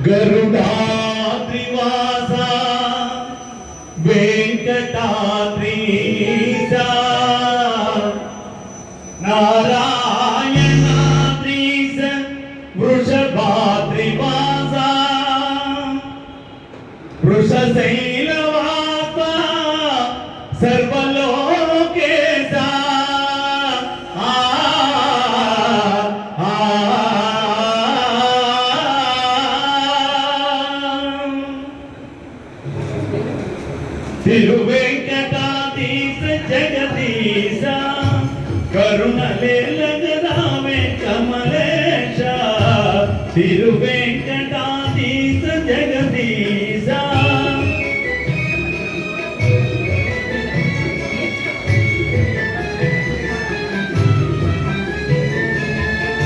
గరుడాద్రివాస వెంకటాద్రీశ నారాయణాద్రీశ వృషభాద్రివాస వృషశైలవాస సర్వలోకేశ తిరువెంకటాధీశ జగదీశ కరుణలేలగరావే కమలేశ తిరువెంకటాధీశ జగదీశ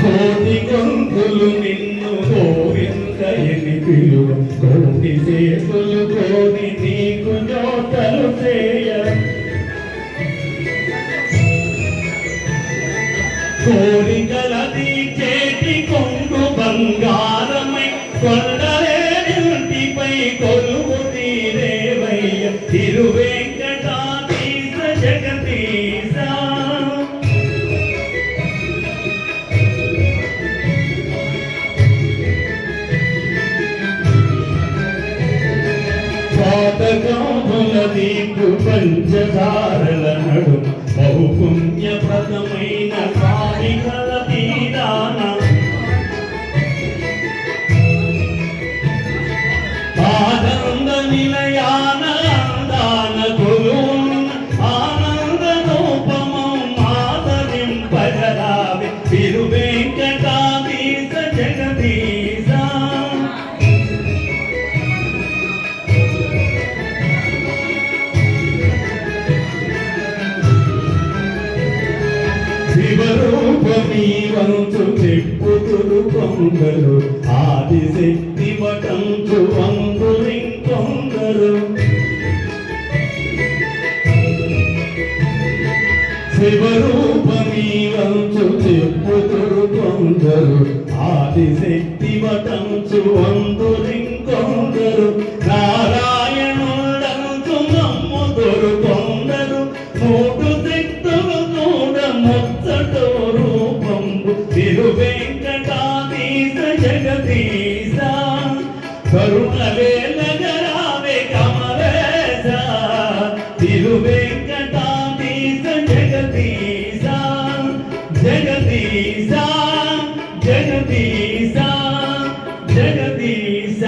కోటి గొంతులు నిన్ను గోవిందయని పిలువ కోటి చేతులు కోని నీకు జోతలు చేయ కోరికలది చేటి కొంగు బంగారమై కొండలేంటిపై కొలువు తీరేవయ్య తిరువెంకటాధీశ జగదీశ పాతకాముల దీపు పంచదారల నడు బహుపుణ్యప్రదమైన కారికల తీరాన ఆనంద నిలయాన అందాన కొలువున్న ఆనంద రూపమం మాదరింపగరావే తిరువెంకటాధీశ జగదీశ శివరూపమీ వంచు చెప్పుతురు కొందరు ఆదిశక్తి వటంచు వందురింకొందరు శివరూపమీ వంచు చెప్పుతురు కొందరు ఆదిశక్తి వటంచు వందురింకొందరు నారాయణుడంచు నమ్ముదురు కొందరు మూడు తిరువెంకటాధీశ జగదీశ కరుణలేలగరావే కమలేశ తిరువెంకటాధీశ జగదీశ జగదీశ జగదీశ జగదీశ